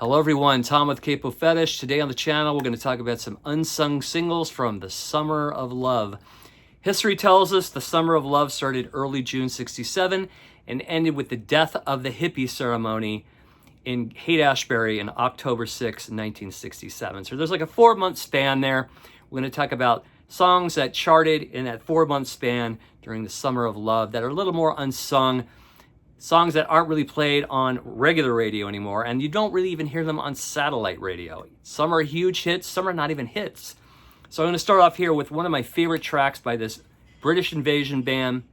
Hello everyone, Tom with Capo Fetish. Today on the channel we're going to talk about some unsung singles from the Summer of Love. History tells us the Summer of Love started early June 67 and ended with the death of the hippie ceremony in Haight-Ashbury in October 6, 1967. So there's like a 4-month span there. We're going to talk about songs that charted in that 4-month span during the Summer of Love that are a little more unsung. Songs that aren't really played on regular radio anymore, and you don't really even hear them on satellite radio. Some are huge hits, some are not even hits. So I'm going to start off here with one of my favorite tracks by this British Invasion band.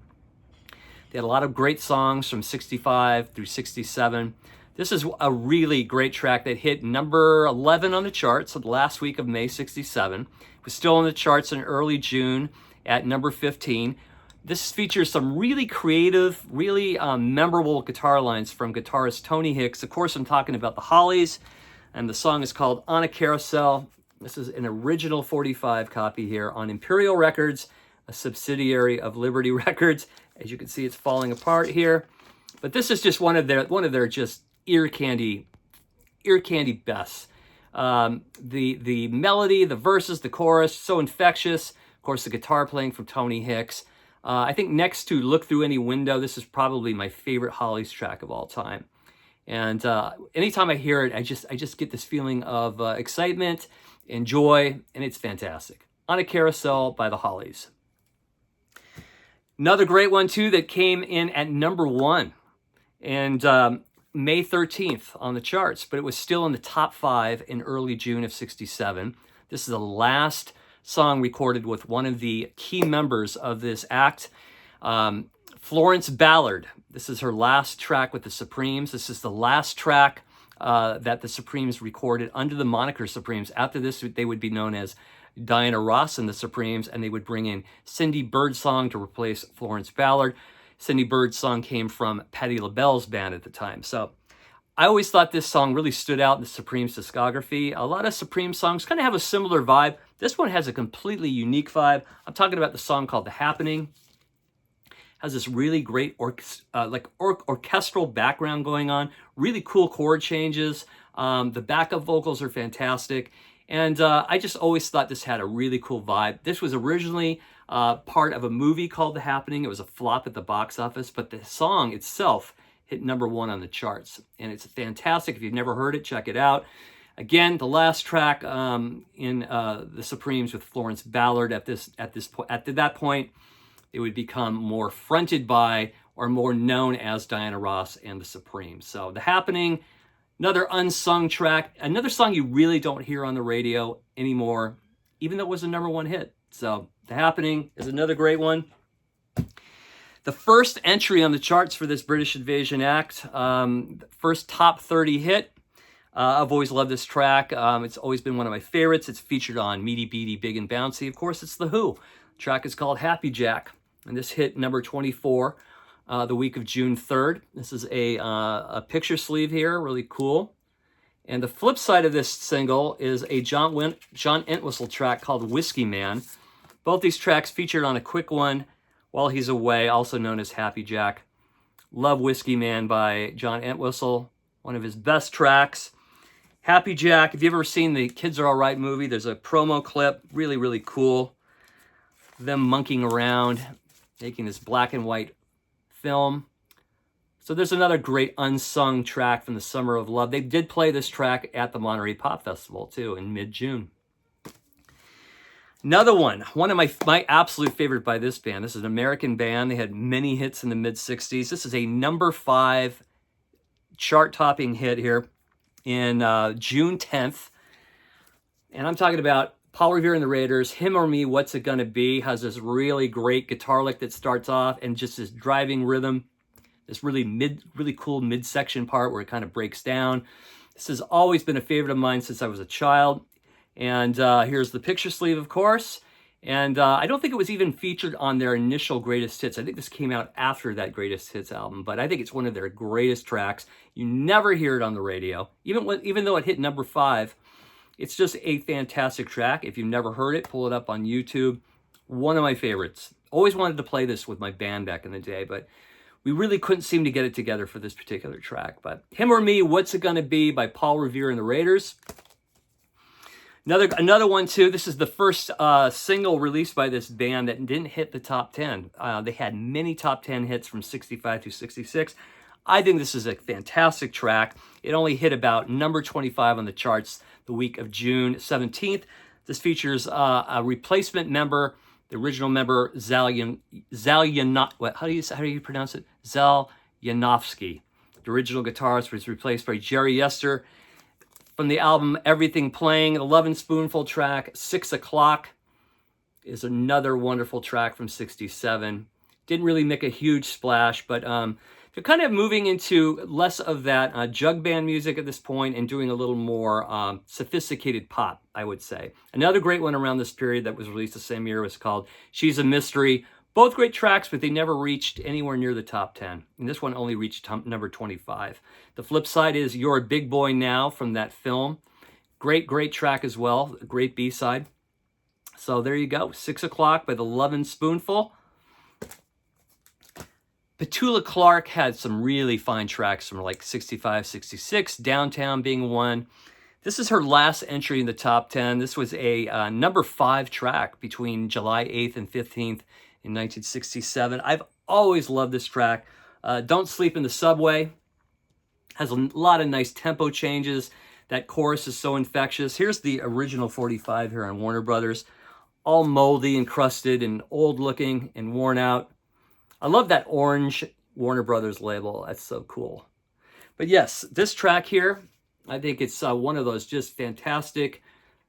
They had a lot of great songs from 65 through 67. This is a really great track that hit number 11 on the charts the last week of May 67. It was still on the charts in early June at number 15. This features some really creative, really memorable guitar lines from guitarist Tony Hicks. Of course, I'm talking about the Hollies, and the song is called On a Carousel. This is an original 45 copy here on Imperial Records, a subsidiary of Liberty Records. As you can see, it's falling apart here. But this is just one of their just ear candy bests. The melody, the verses, the chorus, so infectious. Of course, the guitar playing from Tony Hicks. I think next to Look Through Any Window, this is probably my favorite Hollies track of all time. And anytime I hear it, I just get this feeling of excitement and joy, and it's fantastic. On a Carousel by the Hollies. Another great one, too, that came in at number 1 and May 13th on the charts, but it was still in the top 5 in early June of 67. This is the last song recorded with one of the key members of this act, Florence Ballard. This is her last track with the Supremes. This is the last track that the Supremes recorded under the moniker Supremes. After this, they would be known as Diana Ross and the Supremes, and they would bring in Cindy Birdsong to replace Florence Ballard. Cindy Birdsong came from Patti LaBelle's band at the time. So I always thought this song really stood out in the Supremes discography. A lot of Supreme songs kind of have a similar vibe. This one has a completely unique vibe. I'm talking about the song called The Happening. Has this really great orchestral background going on. Really cool chord changes. The backup vocals are fantastic. And I just always thought this had a really cool vibe. This was originally part of a movie called The Happening. It was a flop at the box office, but the song itself hit number 1 on the charts. And it's fantastic. If you've never heard it, check it out. Again, the last track in the Supremes with Florence Ballard at that point, it would become more fronted by or more known as Diana Ross and the Supremes. So The Happening, another unsung track, another song you really don't hear on the radio anymore, even though it was a number 1 hit. So The Happening is another great one. The first entry on the charts for this British Invasion act, first top 30 hit. I've always loved this track. It's always been one of my favorites. It's featured on Meaty Beaty Big and Bouncy. Of course, it's The Who. The track is called Happy Jack, and this hit number 24 the week of June 3rd. This is a picture sleeve here, really cool. And the flip side of this single is a John Entwistle track called Whiskey Man. Both these tracks featured on a quick one while he's away, also known as Happy Jack. Love Whiskey Man by John Entwistle, one of his best tracks. Happy Jack, if you've ever seen the Kids Are Alright movie, there's a promo clip, really, really cool. Them monkeying around, making this black and white film. So there's another great unsung track from the Summer of Love. They did play this track at the Monterey Pop Festival, too, in mid-June. Another one of my absolute favorite by this band. This is an American band. They had many hits in the mid-60s. This is a number 5 chart-topping hit here in June 10th. And I'm talking about Paul Revere and the Raiders, Him or Me, What's It Gonna Be, has this really great guitar lick that starts off and just this driving rhythm, this really cool midsection part where it kind of breaks down. This has always been a favorite of mine since I was a child. And here's the picture sleeve, of course. And I don't think it was even featured on their initial Greatest Hits. I think this came out after that Greatest Hits album, but I think it's one of their greatest tracks. You never hear it on the radio, even though it hit number 5. It's just a fantastic track. If you've never heard it, pull it up on YouTube. One of my favorites. Always wanted to play this with my band back in the day, but we really couldn't seem to get it together for this particular track. But Him or Me, What's It Gonna Be by Paul Revere and the Raiders. Another one too. This is the first single released by this band that didn't hit the top 10. They had many top 10 hits from 65 through 66. I think this is a fantastic track. It only hit about number 25 on the charts the week of June 17th. This features a replacement member, the original member, Zal Yanovsky. The original guitarist was replaced by Jerry Yester. From the album Everything Playing, the Lovin' Spoonful track, 6 O'Clock is another wonderful track from 67. Didn't really make a huge splash, but they're kind of moving into less of that jug band music at this point and doing a little more sophisticated pop, I would say. Another great one around this period that was released the same year was called She's a Mystery. Both great tracks, but they never reached anywhere near the top 10. And this one only reached number 25. The flip side is You're a Big Boy Now from that film. Great track as well. A great B-side. So there you go. 6 O'Clock by the Lovin' Spoonful. Petula Clark had some really fine tracks from like 65, 66, Downtown being one. This is her last entry in the top 10. This was a number 5 track between July 8th and 15th in 1967. I've always loved this track. Don't Sleep in the Subway has a lot of nice tempo changes. That chorus is so infectious. Here's the original 45 here on Warner Brothers. All moldy and crusted and old looking and worn out. I love that orange Warner Brothers label. That's so cool. But yes, this track here, I think it's one of those just fantastic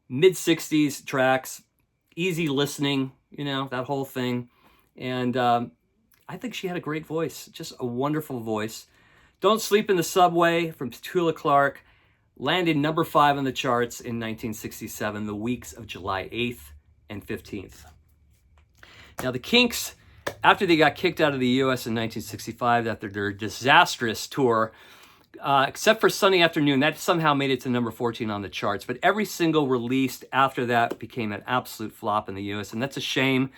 mid-60s tracks. Easy listening, you know, that whole thing. And I think she had a great voice, just a wonderful voice. Don't Sleep in the Subway from Petula Clark landed number 5 on the charts in 1967, the weeks of July 8th and 15th. Now the Kinks, after they got kicked out of the U.S. in 1965 after their disastrous tour, except for Sunday Afternoon, that somehow made it to number 14 on the charts. But every single released after that became an absolute flop in the U.S., and that's a shame.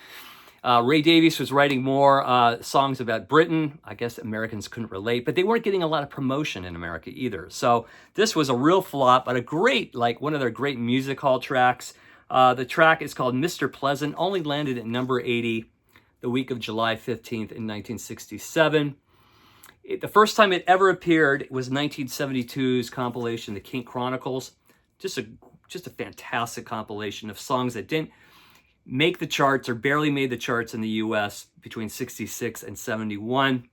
Ray Davies was writing more songs about Britain. I guess Americans couldn't relate, but they weren't getting a lot of promotion in America either. So this was a real flop, but a great, like one of their great music hall tracks. The track is called Mr. Pleasant, only landed at number 80 the week of July 15th in 1967. The first time it ever appeared was 1972's compilation, The Kink Chronicles. Just a fantastic compilation of songs that didn't make the charts or barely made the charts in the U.S. between 66 and 71.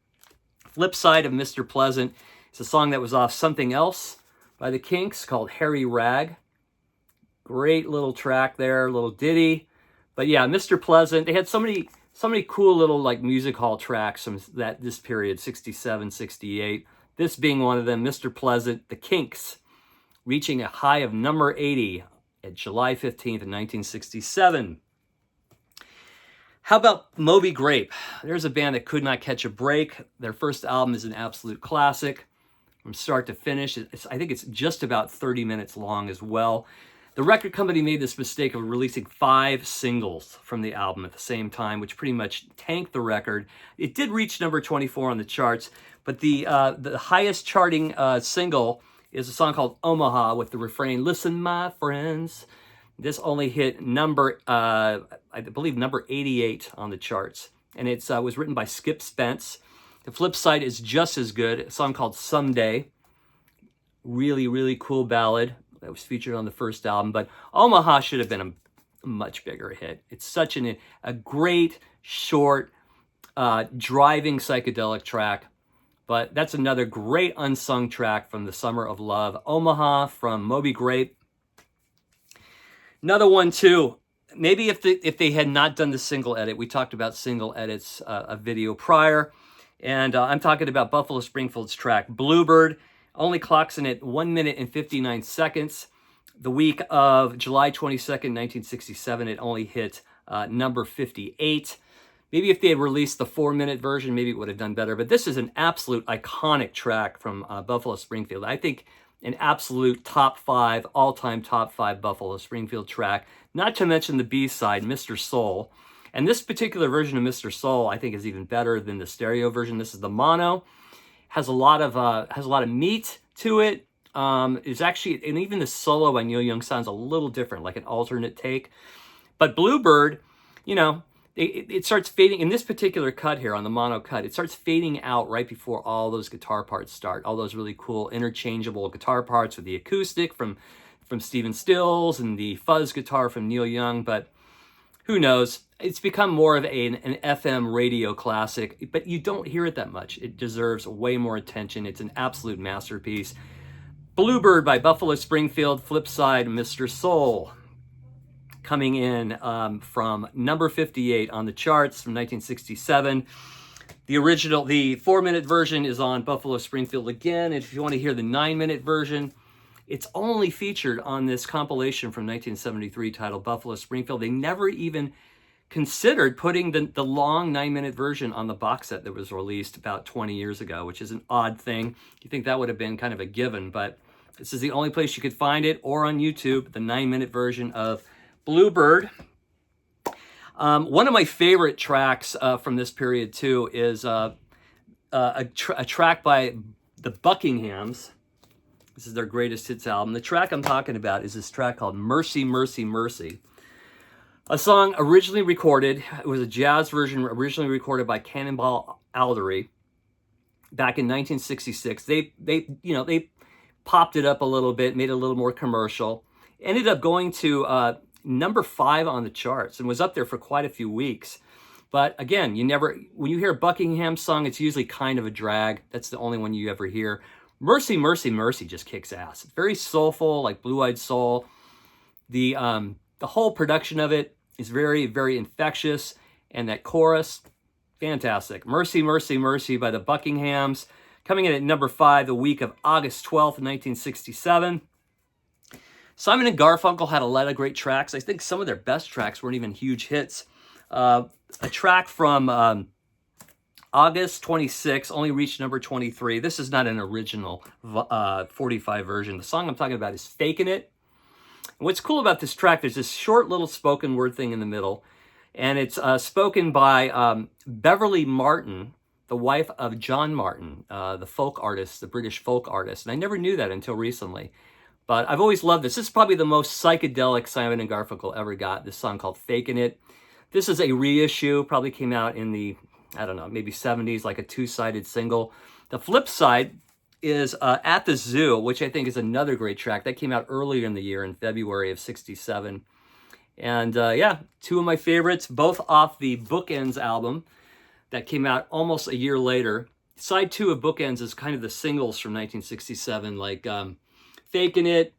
Flip side of Mr. Pleasant is a song that was off Something Else by the Kinks called Harry Rag. Great little track there, little ditty. But yeah, Mr. Pleasant, they had so many cool little like music hall tracks from this period, 67, 68. This being one of them, Mr. Pleasant, the Kinks, reaching a high of number 80 at July 15th in 1967. How about Moby Grape? There's a band that could not catch a break. Their first album is an absolute classic from start to finish. I think it's just about 30 minutes long as well. The record company made this mistake of releasing 5 singles from the album at the same time, which pretty much tanked the record. It did reach number 24 on the charts, but the highest charting single is a song called Omaha with the refrain, "Listen, my friends." This only hit number, I believe, number 88 on the charts. And it was written by Skip Spence. The flip side is just as good, a song called Someday. Really, really cool ballad that was featured on the first album. But Omaha should have been a much bigger hit. It's such a great, short, driving psychedelic track. But that's another great unsung track from the Summer of Love. Omaha from Moby Grape. Another one too, maybe if they had not done the single edit, we talked about single edits a video prior, and I'm talking about Buffalo Springfield's track Bluebird. Only clocks in at 1 minute and 59 seconds. The week of July 22nd, 1967, it only hit number 58. Maybe if they had released the 4-minute version, maybe it would have done better. But this is an absolute iconic track from Buffalo Springfield. I think an absolute top 5, all-time top 5 Buffalo Springfield track. Not to mention the B-side, Mr. Soul. And this particular version of Mr. Soul, I think, is even better than the stereo version. This is the mono. Has a lot of meat to it. Is actually, and even the solo by Neil Young sounds a little different, like an alternate take. But Bluebird, you know, it starts fading in this particular cut here on the mono cut. It starts fading out right before all those guitar parts start. All those really cool interchangeable guitar parts with the acoustic from Stephen Stills and the fuzz guitar from Neil Young. But who knows? It's become more of an FM radio classic, but you don't hear it that much. It deserves way more attention. It's an absolute masterpiece. Bluebird by Buffalo Springfield, flip side, Mr. Soul. Coming in from number 58 on the charts from 1967. The 4-minute version is on Buffalo Springfield again. And if you want to hear the 9-minute version, it's only featured on this compilation from 1973 titled Buffalo Springfield. They never even considered putting the long 9-minute version on the box set that was released about 20 years ago, which is an odd thing. You think that would have been kind of a given, but this is the only place you could find it, or on YouTube, the 9-minute version of Bluebird. One of my favorite tracks from this period too is a track by the Buckinghams. This is their greatest hits album. The track I'm talking about is this track called Mercy, Mercy, Mercy. A song originally recorded, it was a jazz version originally recorded by Cannonball Adderley back in 1966. They popped it up a little bit, made it a little more commercial. Ended up going to number 5 on the charts and was up there for quite a few weeks. But again, when you hear a Buckingham song, it's usually kind of a drag. That's the only one you ever hear. Mercy, Mercy, Mercy just kicks ass. It's very soulful, like Blue-Eyed Soul. The whole production of it is very, very infectious. And that chorus, fantastic. Mercy, Mercy, Mercy by the Buckinghams. Coming in at number 5 the week of August 12th, 1967. Simon and Garfunkel had a lot of great tracks. I think some of their best tracks weren't even huge hits. A track from August 26 only reached number 23. This is not an original 45 version. The song I'm talking about is Fakin' It. And what's cool about this track, there's this short little spoken word thing in the middle. And it's spoken by Beverly Martin, the wife of John Martin, the folk artist, the British folk artist. And I never knew that until recently. But I've always loved this. This is probably the most psychedelic Simon and Garfunkel ever got, this song called Fakin' It. This is a reissue, probably came out in the, I don't know, maybe 70s, like a 2-sided single. The flip side is At the Zoo, which I think is another great track. That came out earlier in the year, in February of 67. And yeah, 2 of my favorites, both off the Bookends album that came out almost a year later. Side 2 of Bookends is kind of the singles from 1967, like Fakin' It.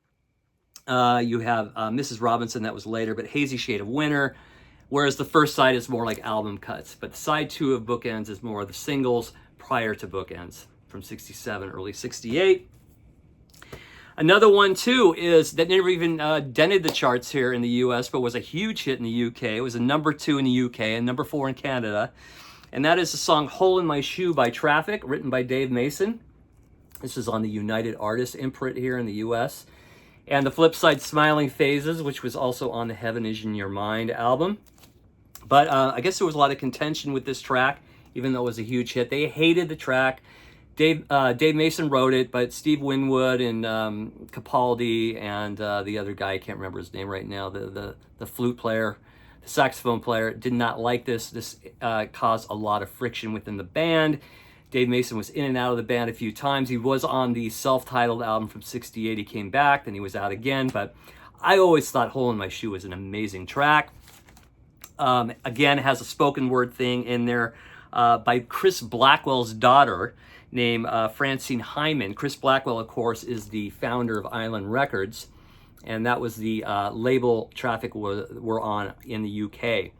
You have Mrs. Robinson, that was later, but Hazy Shade of Winter. Whereas the first side is more like album cuts. But side 2 of Bookends is more of the singles prior to Bookends from 67, early 68. Another one too is that never even dented the charts here in the US, but was a huge hit in the UK. It was a number 2 in the UK and number 4 in Canada. And that is the song Hole in My Shoe by Traffic, written by Dave Mason. This is on the United Artists imprint here in the US. And the flip side, Smiling Phases, which was also on the Heaven Is in Your Mind album. But I guess there was a lot of contention with this track, even though it was a huge hit. They hated the track. Dave Mason wrote it, but Steve Winwood and Capaldi and the other guy, I can't remember his name right now, the flute player, the saxophone player, did not like this. This caused a lot of friction within the band. Dave Mason was in and out of the band a few times. He was on the self-titled album from 68. He came back, then he was out again. But I always thought Hole in My Shoe was an amazing track. Again, has a spoken word thing in there by Chris Blackwell's daughter named Francine Hyman. Chris Blackwell, of course, is the founder of Island Records. And that was the label Traffic were on in the UK.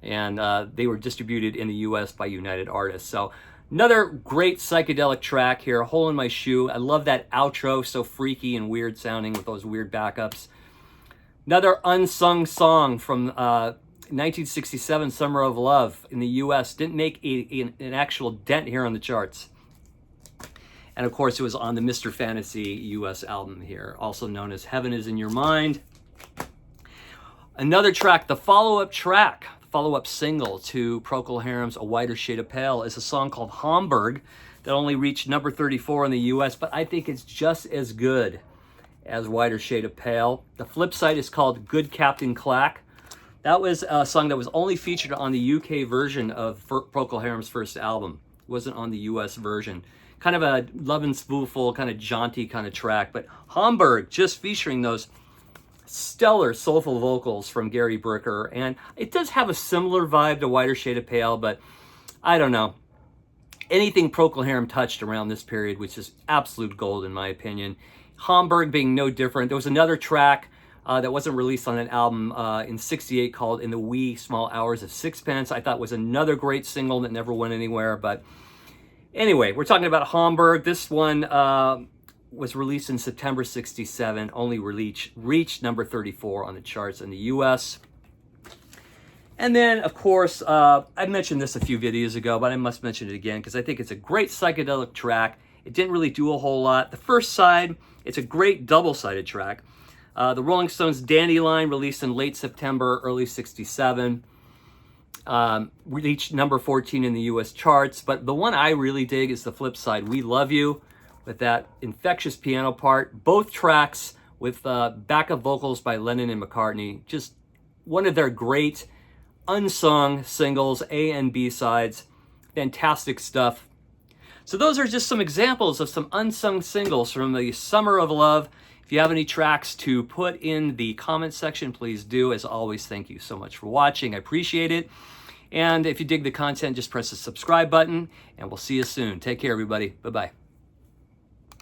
And they were distributed in the US by United Artists. So another great psychedelic track here, Hole in My Shoe. I love that outro, so freaky and weird sounding with those weird backups. Another unsung song from 1967, Summer of Love in the US. Didn't make an actual dent here on the charts. And of course, it was on the Mr. Fantasy US album here, also known as Heaven Is in Your Mind. Another track, the follow-up track follow-up single to Procol Harum's A Whiter Shade of Pale is a song called Hamburg that only reached number 34 in the US, but I think it's just as good as Whiter Shade of Pale. The flip side is called Good Captain Clack. That was a song that was only featured on the UK version of Procol Harum's first album. It wasn't on the US version. Kind of a love and spoonful, kind of jaunty kind of track, but Hamburg just featuring those stellar soulful vocals from Gary Brooker, and it does have a similar vibe to Whiter Shade of Pale, but I don't know. Anything Procol Harum touched around this period, which is absolute gold in my opinion. Hamburg being no different. There was another track that wasn't released on an album in '68 called In the Wee Small Hours of Sixpence. I thought was another great single that never went anywhere, but anyway, we're talking about Hamburg. This one was released in September '67, only reached number 34 on the charts in the US. And then, of course, I mentioned this a few videos ago, but I must mention it again because I think it's a great psychedelic track. It didn't really do a whole lot. The first side, it's a great double-sided track. The Rolling Stones' Dandelion, released in late September, early '67. Reached number 14 in the US charts, but the one I really dig is the flip side, We Love You, with that infectious piano part. Both tracks with backup vocals by Lennon and McCartney. Just one of their great unsung singles, A and B sides. Fantastic stuff. So those are just some examples of some unsung singles from the Summer of Love. If you have any tracks to put in the comment section, please do. As always, thank you so much for watching. I appreciate it. And if you dig the content, just press the subscribe button, and we'll see you soon. Take care, everybody. Bye-bye.